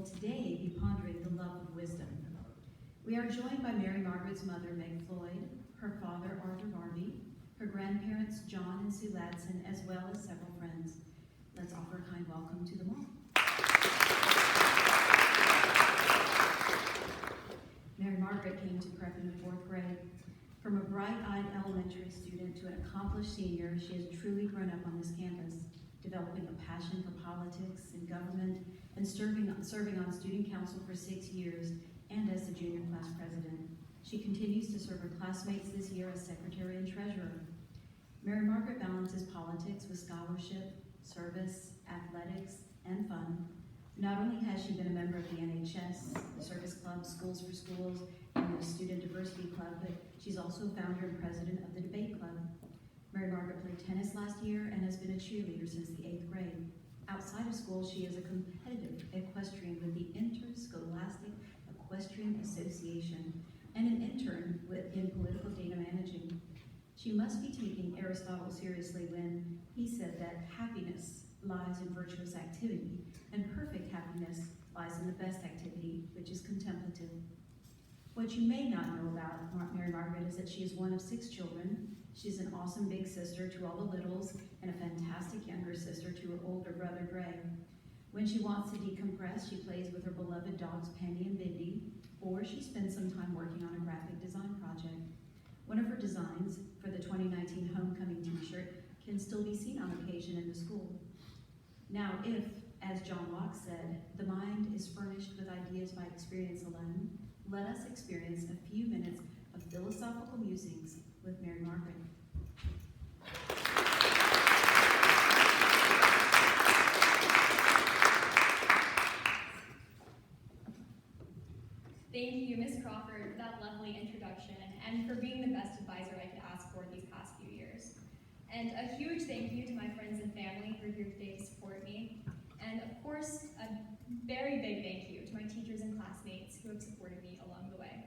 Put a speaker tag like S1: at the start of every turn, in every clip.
S1: will today be pondering the love of wisdom. We are joined by Mary Margaret's mother, Meg Floyd, her father, Arthur Barbee, her grandparents, John and Sue Ladson, as well as several friends. Let's offer a kind welcome to them all. Mary Margaret came to prep in the 4th grade. From a bright-eyed elementary student to an accomplished senior, she has truly grown up on this campus, developing a passion for politics and government, and serving on student council for 6 years, and as the junior class president. She continues to serve her classmates this year as secretary and treasurer. Mary Margaret balances politics with scholarship, service, athletics, and fun. Not only has she been a member of the NHS, the Circus Club, Schools for Schools, and the Student Diversity Club, but she's also founder and president of the Debate Club. Mary Margaret played tennis last year and has been a cheerleader since the 8th grade. Outside of school, she is a competitive equestrian with the Interscholastic Equestrian Association and an intern in political data managing. She must be taking Aristotle seriously when he said that happiness lies in virtuous activity, and perfect happiness lies in the best activity, which is contemplative. What you may not know about Mary Margaret is that she is one of 6 children. She's an awesome big sister to all the littles and a fantastic younger sister to her older brother, Greg. When she wants to decompress, she plays with her beloved dogs, Penny and Bindi, or she spends some time working on a graphic design project. One of her designs for the 2019 homecoming t-shirt can still be seen on occasion in the school. Now, if, as John Locke said, the mind is furnished with ideas by experience alone, let us experience a few minutes of philosophical musings with Mary Margaret.
S2: Thank you, Ms. Crawford, for that lovely introduction and for being the best advisor I could ask for these past few years. And a huge thank you to my friends and family who are here today to support me. And of course, a very big thank you to my teachers and classmates who have supported me along the way.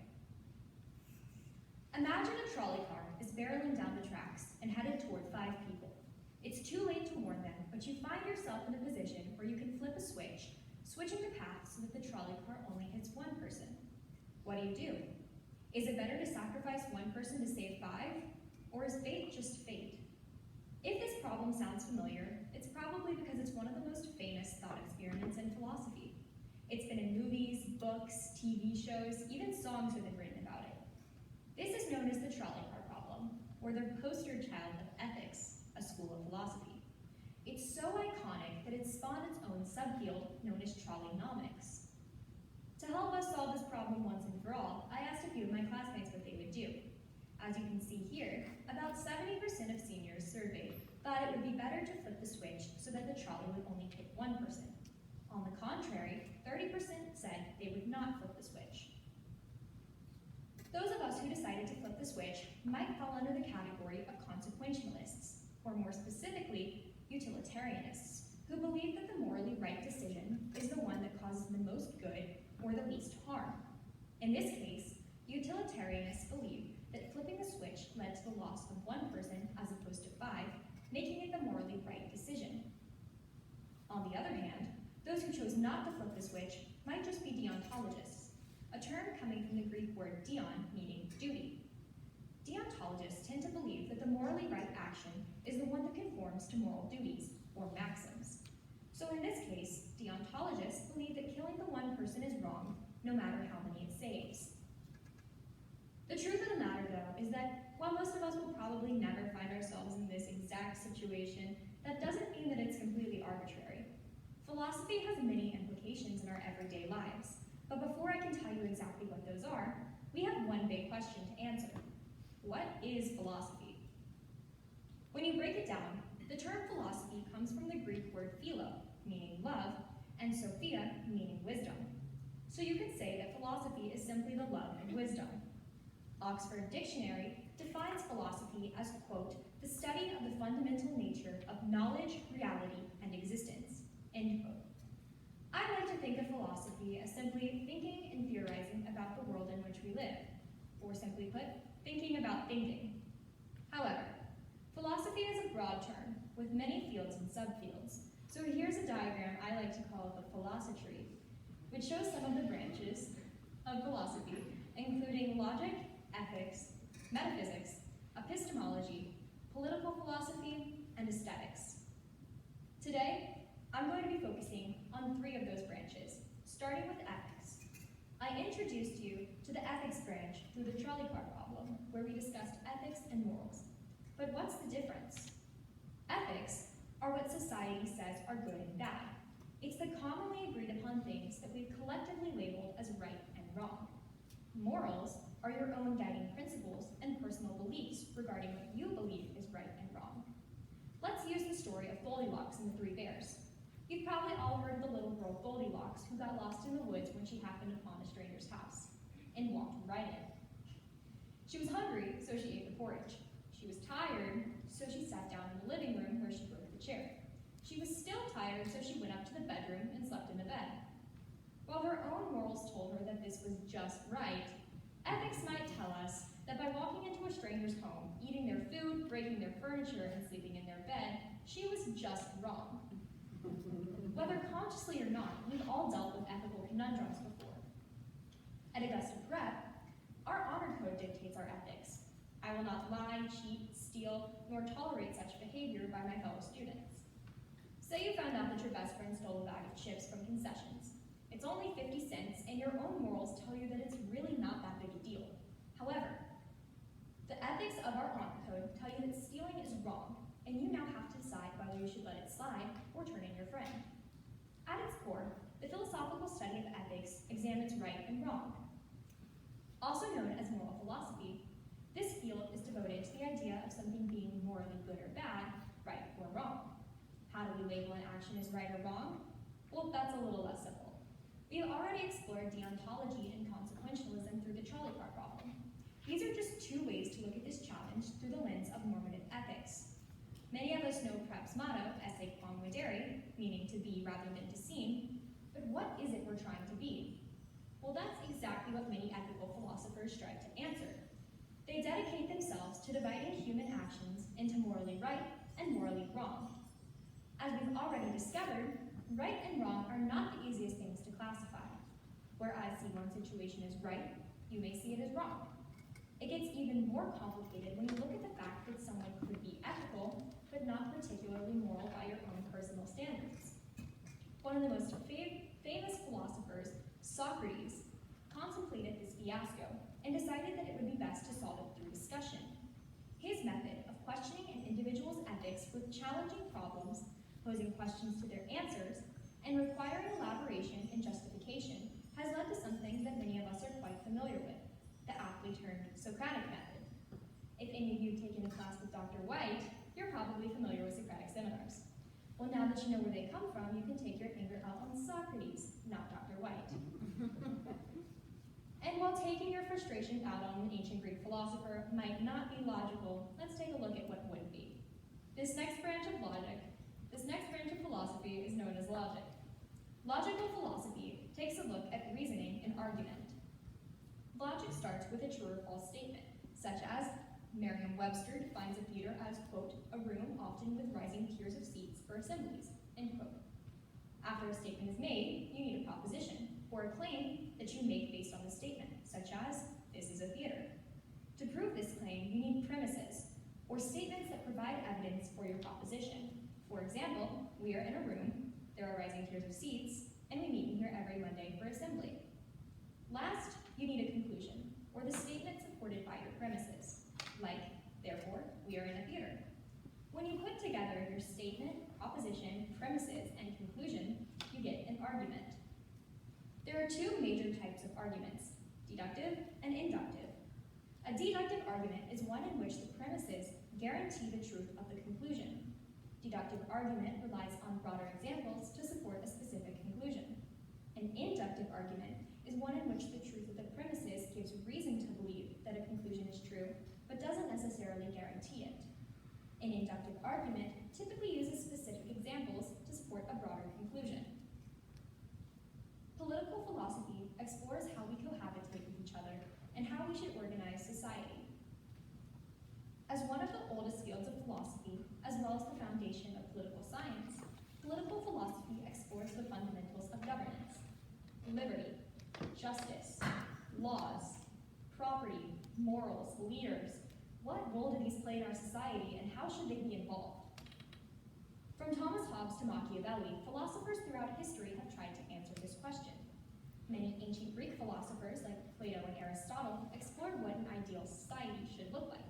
S2: Imagine a trolley car is barreling down the tracks and headed toward 5 people. It's too late to warn them, but you find yourself in a position where you can flip a switch, switching the path so that the trolley car only hits 1 person. What do? Is it better to sacrifice 1 person to save 5? Or is fate just fate? If this problem sounds familiar, it's probably because it's one of the most famous thought experiments in philosophy. It's been in movies, books, TV shows, even songs have been written about it. This is known as the trolley car problem, or the poster child of ethics, a school of philosophy. It's so iconic that it spawned its own subfield known as trolleynomics. To help us solve this problem once and for all, I asked a few of my classmates what they would do. As you can see here, about 70% of seniors surveyed thought it would be better to flip the switch so that the trolley would only hit 1 person. On the contrary, 30% said they would not flip the switch. Those of us who decided to flip the switch might fall under the category of consequentialists, or more specifically, utilitarianists, who believe that the morally right decision is the one that causes the most good or the least harm. In this case, utilitarianists believe that flipping the switch led to the loss of 1 person as opposed to 5, making it the morally right decision. On the other hand, those who chose not to flip the switch might just be deontologists, a term coming from the Greek word deon, meaning duty. Deontologists tend to believe that the morally right action is the one that conforms to moral duties, or maxims. So in this case, deontologists believe that killing the 1 person is wrong, no matter how many it saves. The truth of the matter, though, is that while most of us will probably never find ourselves in this exact situation, that doesn't mean that it's completely arbitrary. Philosophy has many implications in our everyday lives, but before I can tell you exactly what those are, we have one big question to answer. What is philosophy? When you break it down, the term philosophy comes from the Greek word philo, meaning love, and sophia, meaning wisdom. So you could say that philosophy is simply the love of wisdom. Oxford Dictionary defines philosophy as, quote, the study of the fundamental nature of knowledge, reality, and existence, end quote. I like to think of philosophy as simply thinking and theorizing about the world in which we live, or simply put, thinking about thinking. However, philosophy is a broad term with many fields and subfields, so here's a diagram I like to call the philosophy. which shows some of the branches of philosophy, including logic, ethics, metaphysics, epistemology, political philosophy, and aesthetics. Today, I'm going to be focusing on 3 of those branches, starting with ethics. I introduced you to the ethics branch through the trolley car problem, where we discussed ethics and morals. But what's the difference? Ethics are what society says are good and bad. It's the commonly agreed upon things that we've collectively labeled as right and wrong. Morals are your own guiding principles and personal beliefs regarding what you believe is right and wrong. Let's use the story of Goldilocks and the 3 bears. You've probably all heard of the little girl Goldilocks who got lost in the woods when she happened upon a stranger's house and walked right in. She was hungry, so she ate the porridge. She was tired, so she sat down in the living room where she broke the chair. She was still tired, so she went up to the bedroom and slept in the bed. While her own morals told her that this was just right, ethics might tell us that by walking into a stranger's home, eating their food, breaking their furniture, and sleeping in their bed, she was just wrong. Whether consciously or not, we've all dealt with ethical conundrums before. At Augusta Prep, our honor code dictates our ethics. I will not lie, cheat, steal, nor tolerate such behavior by my fellow students. Say you found out that your best friend stole a bag of chips from concessions. It's only 50 cents, and your own morals tell you that it's really not that big a deal. However, the ethics of our honor code tell you that stealing is wrong, and you now have to decide whether you should let it slide or turn in your friend. At its core, the philosophical study of ethics examines right and wrong. Also known as moral philosophy, this field is devoted to the idea of something being morally good or bad, right or wrong. How do we label an action as right or wrong? Well, that's a little less simple. We have already explored deontology and consequentialism through the trolley car problem. These are just 2 ways to look at this challenge through the lens of normative ethics. Many of us know Prep's motto, esse quam videre, meaning to be rather than to seem, but what is it we're trying to be? Well, that's exactly what many ethical philosophers strive to answer. They dedicate themselves to dividing human actions into morally right and morally wrong. As we've already discovered, right and wrong are not the easiest things to classify. Where I see one situation as right, you may see it as wrong. It gets even more complicated when you look at the fact that someone could be ethical, but not particularly moral by your own personal standards. One of the most famous philosophers, Socrates, contemplated this fiasco and decided that it would be best to solve it through discussion. His method of questioning an individual's ethics with challenging problems, posing questions to their answers, and requiring elaboration and justification has led to something that many of us are quite familiar with, the aptly termed Socratic Method. If any of you have taken a class with Dr. White, you're probably familiar with Socratic seminars. Well, now that you know where they come from, you can take your anger out on Socrates, not Dr. White. And while taking your frustration out on an ancient Greek philosopher might not be logical, let's take a look at what would be. This next branch of philosophy is known as logic. Logical philosophy takes a look at reasoning and argument. Logic starts with a true or false statement, such as Merriam-Webster defines a theater as, quote, a room often with rising tiers of seats for assemblies, end quote. After a statement is made, you need a proposition, or a claim that you make based on the statement, such as, this is a theater. To prove this claim, you need premises, or statements that provide evidence for your proposition. For example, we are in a room, there are rising tiers of seats, and we meet in here every Monday for assembly. Last, you need a conclusion, or the statement supported by your premises, like, therefore, we are in a theater. When you put together your statement, proposition, premises, and conclusion, you get an argument. There are 2 major types of arguments, deductive and inductive. A deductive argument is one in which the premises guarantee the truth of the conclusion. Deductive argument relies on broader examples to support a specific conclusion. An inductive argument is one in which the truth of the premises gives reason to believe that a conclusion is true, but doesn't necessarily guarantee it. An inductive argument typically uses specific examples to support a broader conclusion. Political philosophy explores how we cohabitate with each other and how we should organize society. As one of the oldest fields of philosophy, as well as the foundation of political science, political philosophy explores the fundamentals of governance. liberty, justice, laws, property, morals, leaders. What role do these play in our society, and how should they be involved? From Thomas Hobbes to Machiavelli, philosophers throughout history have tried to answer this question. Many ancient Greek philosophers, like Plato and Aristotle, explored what an ideal society should look like.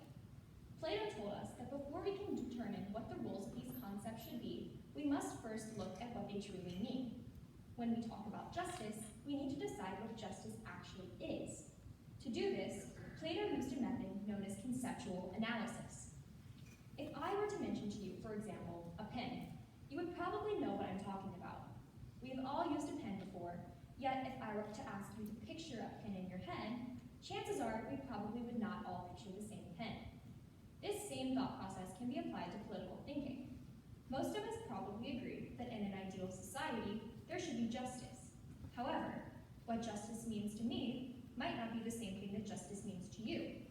S2: Plato told us that before we can determine what the roles of these concepts should be, we must first look at what they truly mean. When we talk about justice, we need to decide what justice actually is. To do this, Plato used a method known as conceptual analysis. If I were to mention to you, for example, a pen, you would probably know what I'm talking about. We've all used a pen before, yet if I were to ask you to picture a pen in your head, chances are we probably would not all picture the same pen. This same thought process can be applied to political thinking. Most of us probably agree that in an ideal society, there should be justice. However, what justice means to me might not be the same thing that justice means to you.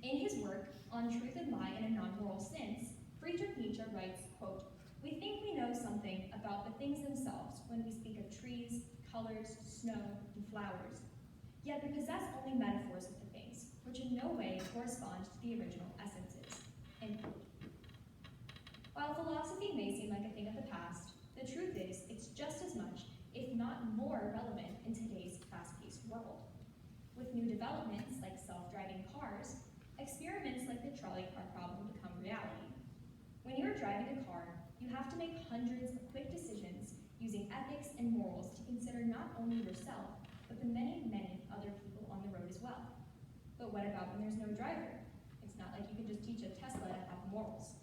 S2: In his work, On Truth and Lie in a Non-Moral Sense, Friedrich Nietzsche writes, quote, "We think we know something about the things themselves when we speak of trees, colors, snow, and flowers. Yet we possess only metaphors of the things, which in no way correspond to the original essences." End quote. While philosophy may seem like a thing of the past, the truth is it's just as much, if not more, relevant in today's fast-paced world. With new developments like self-driving cars, experiments like the trolley car problem become reality. When you're driving a car, you have to make hundreds of quick decisions using ethics and morals to consider not only yourself, but the many, many other people on the road as well. But what about when there's no driver? It's not like you can just teach a Tesla to have morals.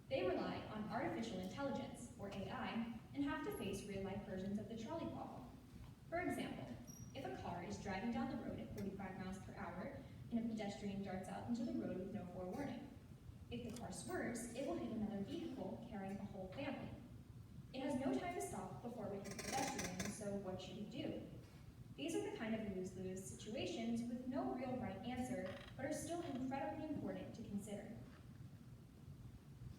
S2: They rely on artificial intelligence, or AI, and have to face real-life versions of the trolley problem. For example, if a car is driving down the road at 45 miles per hour and a pedestrian darts out into the road with no forewarning, if the car swerves, it will hit another vehicle carrying a whole family. It has no time to stop before it hits the pedestrian, so what should it do? These are the kind of lose-lose situations with no real right answer, but are still incredibly important to consider.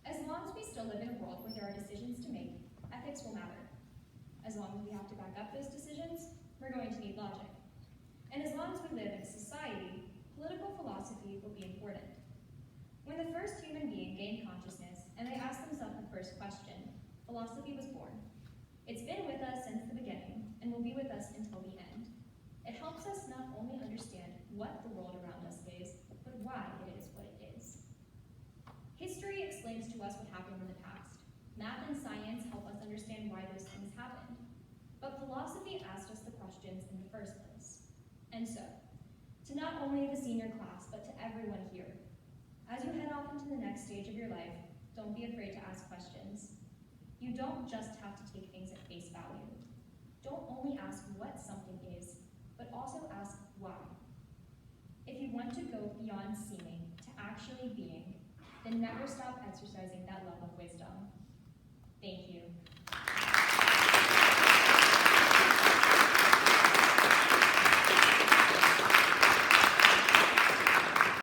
S2: As long as we still live in a world where there are decisions to make, ethics will matter. As long as we have to back up those decisions, we're going to need logic. And as long as we live in a society, political philosophy will be important. When the first human being gained consciousness and they asked themselves the first question, philosophy was born. It's been with us since the beginning and will be with us until the end. It helps us not only understand what the world around us is, but why it is what it is. History explains to us what happened in the past. Math and science help us understand why those things happened. But philosophy asked us the questions in the first place. And so, to not only the senior class, but to everyone here, as you head off into the next stage of your life, don't be afraid to ask questions. You don't just have to take things at face value. Don't only ask what something is, but also ask why. If you want to go beyond seeming to actually being, then never stop exercising that love of wisdom.